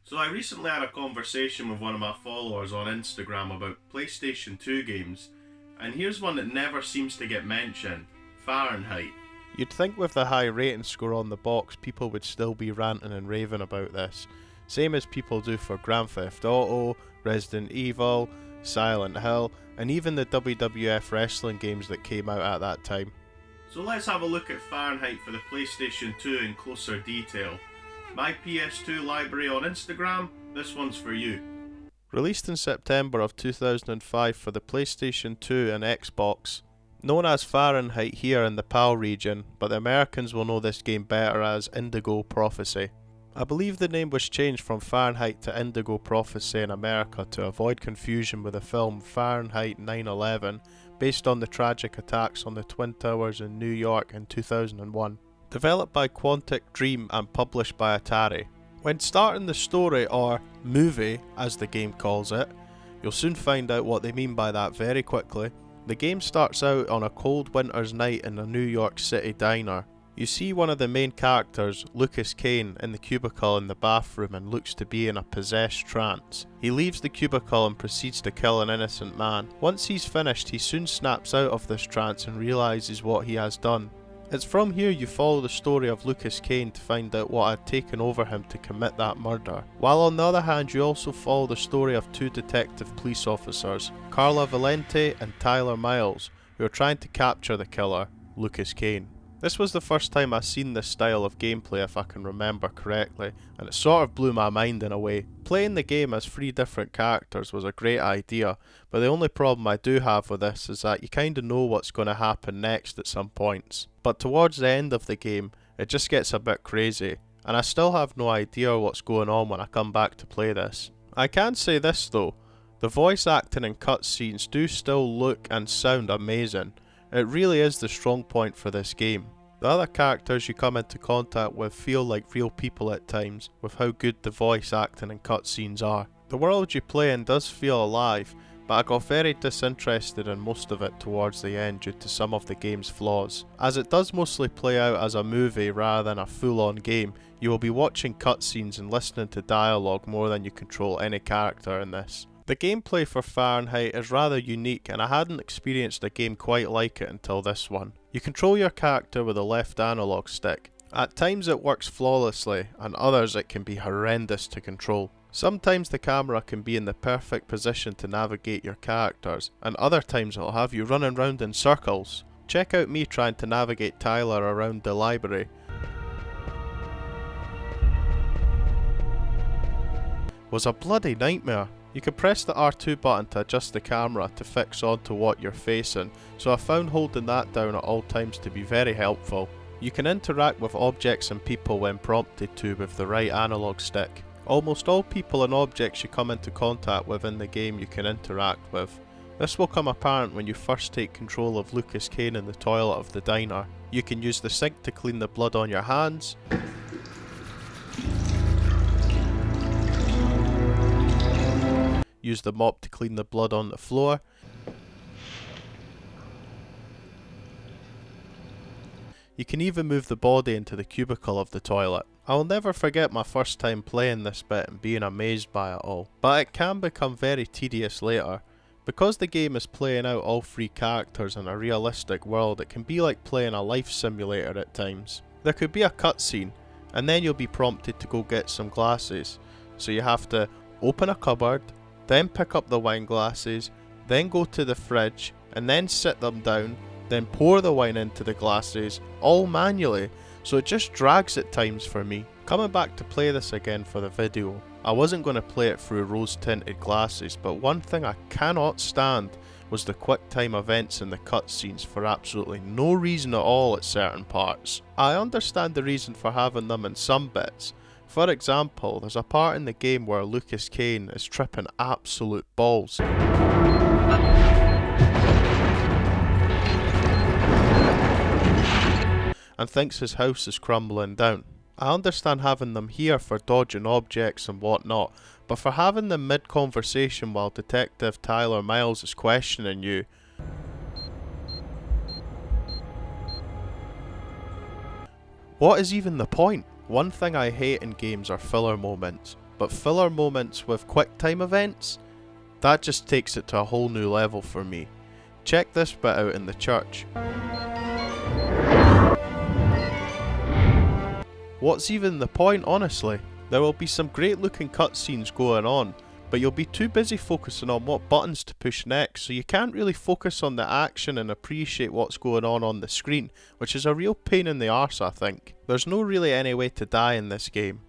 So I recently had a conversation with one of my followers on Instagram about PlayStation 2 games, and here's one that never seems to get mentioned: Fahrenheit. You'd think with the high rating score on the box, people would still be ranting and raving about this. Same as people do for Grand Theft Auto, Resident Evil, Silent Hill, and even the WWF wrestling games that came out at that time. So let's have a look at Fahrenheit for the PlayStation 2 in closer detail. My PS2 library on Instagram, this one's for you. Released in September of 2005 for the PlayStation 2 and Xbox. Known as Fahrenheit here in the PAL region, but the Americans will know this game better as Indigo Prophecy. I believe the name was changed from Fahrenheit to Indigo Prophecy in America to avoid confusion with the film Fahrenheit 9/11, based on the tragic attacks on the Twin Towers in New York in 2001. Developed by Quantic Dream and published by Atari. When starting the story, or movie as the game calls it, you'll soon find out what they mean by that very quickly. The game starts out on a cold winter's night in a New York City diner. You see one of the main characters, Lucas Kane, in the cubicle in the bathroom and looks to be in a possessed trance. He leaves the cubicle and proceeds to kill an innocent man. Once he's finished, he soon snaps out of this trance and realises what he has done. It's from here you follow the story of Lucas Kane to find out what had taken over him to commit that murder. While on the other hand you also follow the story of two detective police officers, Carla Valente and Tyler Miles, who are trying to capture the killer, Lucas Kane. This was the first time I've seen this style of gameplay if I can remember correctly, and it sort of blew my mind in a way. Playing the game as 3 different characters was a great idea, but the only problem I do have with this is that you kinda know what's going to happen next at some points. But towards the end of the game, it just gets a bit crazy, and I still have no idea what's going on when I come back to play this. I can say this though, the voice acting and cutscenes do still look and sound amazing. It really is the strong point for this game. The other characters you come into contact with feel like real people at times, with how good the voice acting and cutscenes are. The world you play in does feel alive, but I got very disinterested in most of it towards the end due to some of the game's flaws. As it does mostly play out as a movie rather than a full-on game, you will be watching cutscenes and listening to dialogue more than you control any character in this. The gameplay for Fahrenheit is rather unique, and I hadn't experienced a game quite like it until this one. You control your character with a left analog stick. At times it works flawlessly, and others it can be horrendous to control. Sometimes the camera can be in the perfect position to navigate your characters, and other times it'll have you running round in circles. Check out me trying to navigate Tyler around the library. Was a bloody nightmare. You can press the R2 button to adjust the camera to fix onto what you're facing, so I found holding that down at all times to be very helpful. You can interact with objects and people when prompted to with the right analog stick. Almost all people and objects you come into contact with in the game you can interact with. This will come apparent when you first take control of Lucas Kane in the toilet of the diner. You can use the sink to clean the blood on your hands. Use the mop to clean the blood on the floor. You can even move the body into the cubicle of the toilet. I'll never forget my first time playing this bit and being amazed by it all, but it can become very tedious later. Because the game is playing out all 3 characters in a realistic world, it can be like playing a life simulator at times. There could be a cutscene, and then you'll be prompted to go get some glasses, so you have to open a cupboard, then pick up the wine glasses, then go to the fridge, and then sit them down, then pour the wine into the glasses, all manually, so it just drags at times for me. Coming back to play this again for the video, I wasn't going to play it through rose tinted glasses, but one thing I cannot stand was the Quicktime Events in the cutscenes for absolutely no reason at all at certain parts. I understand the reason for having them in some bits. For example, there's a part in the game where Lucas Kane is tripping absolute balls and thinks his house is crumbling down. I understand having them here for dodging objects and whatnot, but for having them mid-conversation while Detective Tyler Miles is questioning you, what is even the point? One thing I hate in games are filler moments. but filler moments with Quicktime Events, that just takes it to a whole new level for me. Check this bit out in the church. What's even the point, honestly? There will be some great looking cutscenes going on, but you'll be too busy focusing on what buttons to push next, so you can't really focus on the action and appreciate what's going on the screen, which is a real pain in the arse, I think. There's no really any way to die in this game.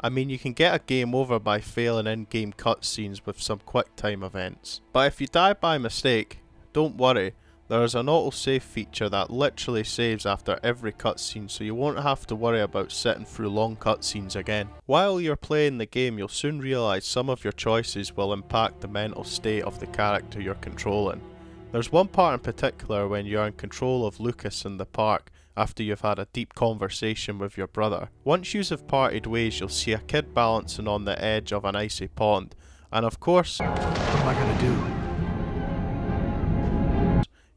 I mean, you can get a game over by failing in-game cutscenes with some QuickTime events, but if you die by mistake, don't worry, there is an autosave feature that literally saves after every cutscene, so you won't have to worry about sitting through long cutscenes again. While you're playing the game, you'll soon realise some of your choices will impact the mental state of the character you're controlling. There's one part in particular when you're in control of Lucas in the park after you've had a deep conversation with your brother. Once you have parted ways, you'll see a kid balancing on the edge of an icy pond, and of course, what am I gonna do?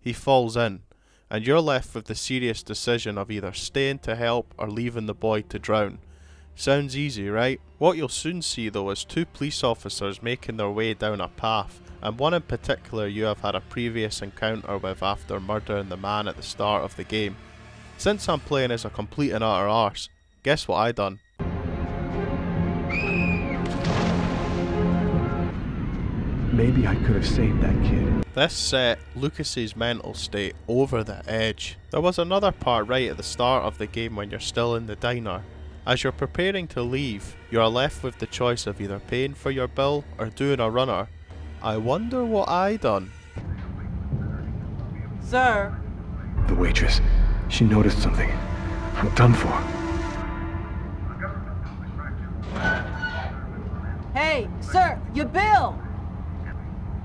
He falls in, and you're left with the serious decision of either staying to help or leaving the boy to drown. Sounds easy, right? What you'll soon see though is two police officers making their way down a path, and one in particular you have had a previous encounter with after murdering the man at the start of the game. Since I'm playing as a complete and utter arse, guess what I done? Maybe I could have saved that kid. This set Lucas's mental state over the edge. There was another part right at the start of the game when you're still in the diner. As you're preparing to leave, you are left with the choice of either paying for your bill or doing a runner. I wonder what I done. Sir? The waitress. She noticed something. I'm done for. Hey, sir, your bill!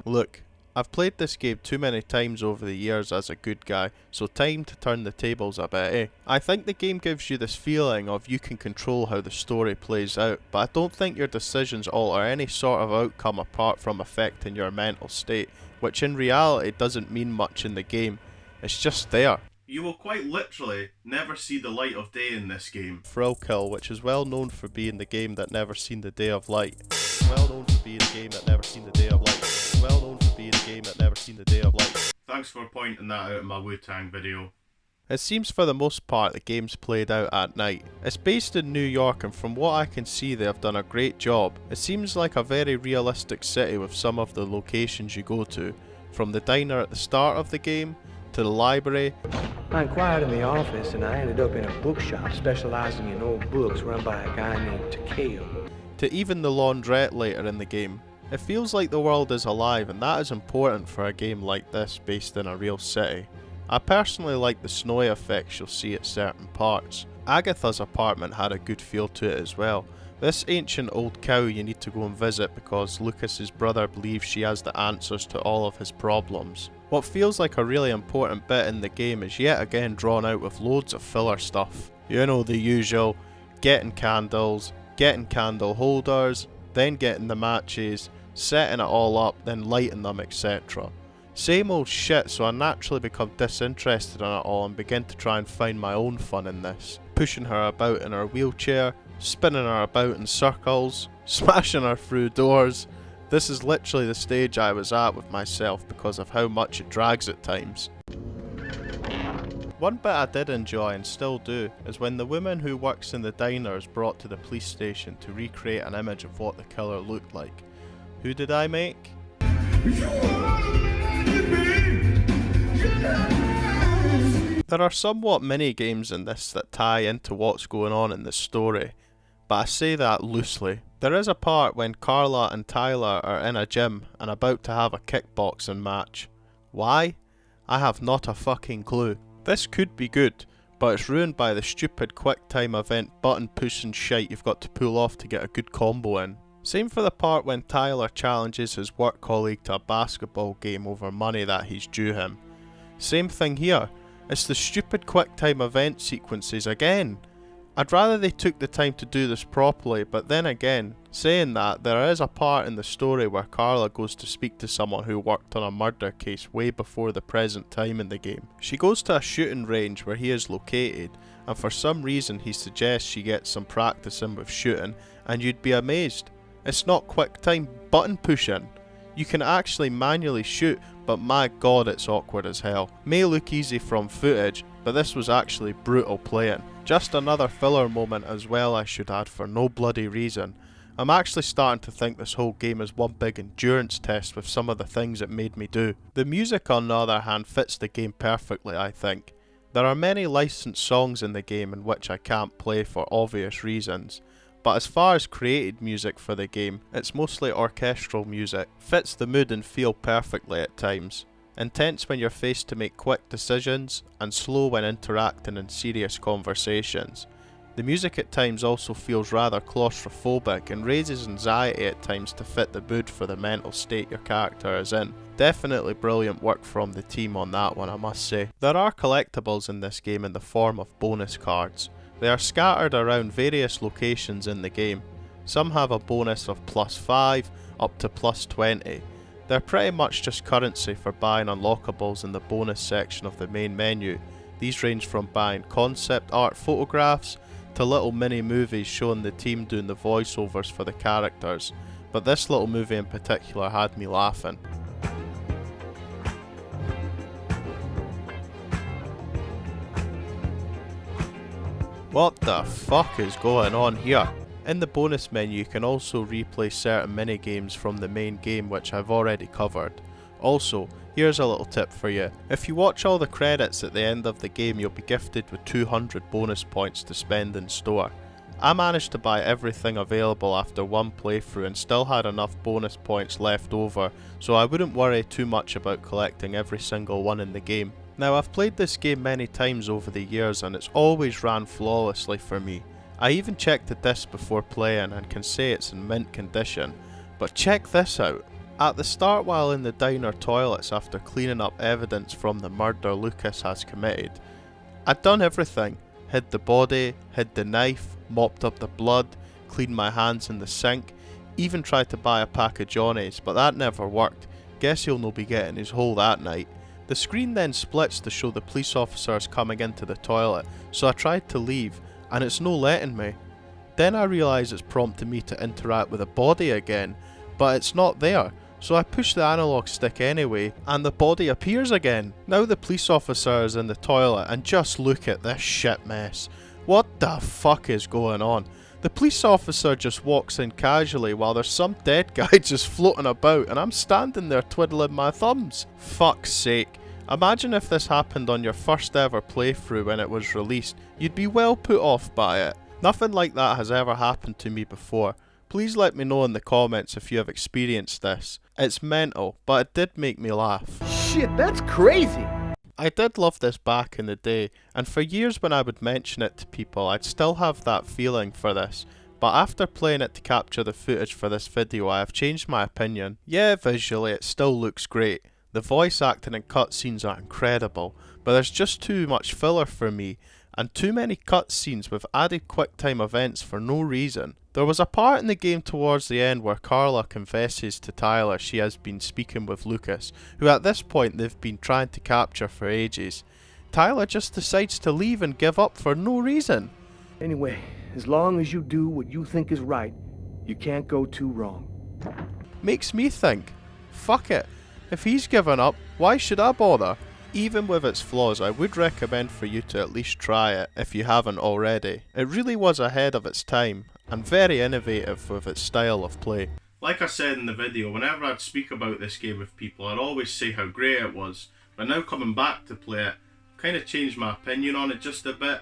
Look, I've played this game too many times over the years as a good guy, so time to turn the tables a bit, eh? I think the game gives you this feeling of you can control how the story plays out, but I don't think your decisions alter any sort of outcome apart from affecting your mental state, which in reality doesn't mean much in the game. It's just there. You will quite literally never see the light of day in this game. Thrill Kill, which is well known for being the game that never seen the day of light. Well known for being the game that never seen the day of light. Well known for being the game that never seen the day of light. Thanks for pointing that out in my Wu-Tang video. It seems for the most part the game's played out at night. It's based in New York, and from what I can see they have done a great job. It seems like a very realistic city with some of the locations you go to, from the diner at the start of the game, to the library. I inquired in the office and I ended up in a bookshop specializing in old books run by a guy named Takeo. To even the laundrette later in the game. It feels like the world is alive, and that is important for a game like this based in a real city. I personally like the snowy effects you'll see at certain parts. Agatha's apartment had a good feel to it as well. This ancient old cow you need to go and visit because Lucas's brother believes she has the answers to all of his problems. What feels like a really important bit in the game is yet again drawn out with loads of filler stuff. You know, the usual, getting candles, getting candle holders, then getting the matches, setting it all up, then lighting them, etc. Same old shit, so I naturally become disinterested in it all and begin to try and find my own fun in this. Pushing her about in her wheelchair, spinning her about in circles, smashing her through doors. This is literally the stage I was at with myself because of how much it drags at times. One bit I did enjoy and still do is when the woman who works in the diner is brought to the police station to recreate an image of what the killer looked like. Who did I make? There are somewhat mini games in this that tie into what's going on in the story, but I say that loosely. There is a part when Carla and Tyler are in a gym and about to have a kickboxing match. Why? I have not a fucking clue. This could be good, but it's ruined by the stupid QuickTime event button pushing shite you've got to pull off to get a good combo in. Same for the part when Tyler challenges his work colleague to a basketball game over money that he's due him. Same thing here. It's the stupid QuickTime event sequences again. I'd rather they took the time to do this properly, but then again, saying that, there is a part in the story where Carla goes to speak to someone who worked on a murder case way before the present time in the game. She goes to a shooting range where he is located, and for some reason he suggests she gets some practice in with shooting, and you'd be amazed. It's not QuickTime button pushing. You can actually manually shoot, but my god it's awkward as hell. May look easy from footage, but this was actually brutal playing. Just another filler moment as well, I should add, for no bloody reason. I'm actually starting to think this whole game is one big endurance test with some of the things it made me do. The music on the other hand fits the game perfectly, I think. There are many licensed songs in the game in which I can't play for obvious reasons, but as far as created music for the game, it's mostly orchestral music. Fits the mood and feel perfectly at times. Intense when you're faced to make quick decisions, and slow when interacting in serious conversations. The music at times also feels rather claustrophobic and raises anxiety at times to fit the mood for the mental state your character is in. Definitely brilliant work from the team on that one, I must say. There are collectibles in this game in the form of bonus cards. They are scattered around various locations in the game. Some have a bonus of +5 up to +20. They're pretty much just currency for buying unlockables in the bonus section of the main menu. These range from buying concept art photographs to little mini movies showing the team doing the voiceovers for the characters, but this little movie in particular had me laughing. What the fuck is going on here? In the bonus menu you can also replay certain mini-games from the main game which I've already covered. Also, here's a little tip for you. If you watch all the credits at the end of the game, you'll be gifted with 200 bonus points to spend in store. I managed to buy everything available after one playthrough and still had enough bonus points left over, so I wouldn't worry too much about collecting every single one in the game. Now, I've played this game many times over the years and it's always ran flawlessly for me. I even checked the disc before playing and can say it's in mint condition. But check this out. At the start, while in the diner toilets after cleaning up evidence from the murder Lucas has committed, I'd done everything. Hid the body, hid the knife, mopped up the blood, cleaned my hands in the sink, even tried to buy a pack of Johnnies, but that never worked. Guess he'll no be getting his hole that night. The screen then splits to show the police officers coming into the toilet, so I tried to leave, and it's no letting me. Then I realise it's prompting me to interact with the body again, but it's not there. So I push the analog stick anyway, and the body appears again. Now the police officer is in the toilet, and just look at this shit mess. What the fuck is going on? The police officer just walks in casually while there's some dead guy just floating about, and I'm standing there twiddling my thumbs. Fuck's sake. Imagine if this happened on your first ever playthrough when it was released. You'd be well put off by it. Nothing like that has ever happened to me before. Please let me know in the comments if you have experienced this. It's mental, but it did make me laugh. Shit, that's crazy! I did love this back in the day, and for years when I would mention it to people, I'd still have that feeling for this. But after playing it to capture the footage for this video, I have changed my opinion. Yeah, visually it still looks great. The voice acting and cutscenes are incredible, but there's just too much filler for me, and too many cutscenes with added Quicktime Events for no reason. There was a part in the game towards the end where Carla confesses to Tyler she has been speaking with Lucas, who at this point they've been trying to capture for ages. Tyler just decides to leave and give up for no reason. Anyway, as long as you do what you think is right, you can't go too wrong. Makes me think, fuck it, if he's given up, why should I bother? Even with its flaws, I would recommend for you to at least try it if you haven't already. It really was ahead of its time, and very innovative with its style of play. Like I said in the video, whenever I'd speak about this game with people, I'd always say how great it was, but now coming back to play it, I've kind of changed my opinion on it just a bit.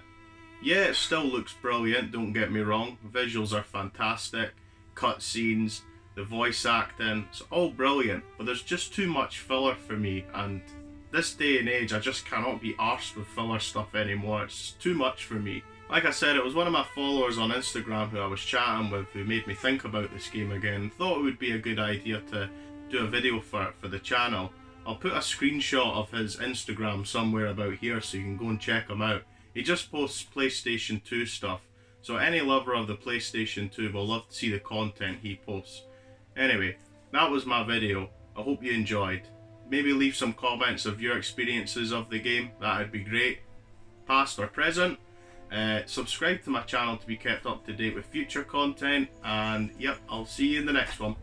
Yeah, it still looks brilliant, don't get me wrong, visuals are fantastic, cutscenes, the voice acting, it's all brilliant, but there's just too much filler for me, and this day and age I just cannot be arsed with filler stuff anymore, it's too much for me. Like I said, it was one of my followers on Instagram who I was chatting with who made me think about this game again and thought it would be a good idea to do a video for it for the channel. I'll put a screenshot of his Instagram somewhere about here so you can go and check him out. He just posts PlayStation 2 stuff, so any lover of the PlayStation 2 will love to see the content he posts. Anyway, that was my video. I hope you enjoyed. Maybe leave some comments of your experiences of the game, that would be great, past or present. Subscribe to my channel to be kept up to date with future content, and yep, I'll see you in the next one.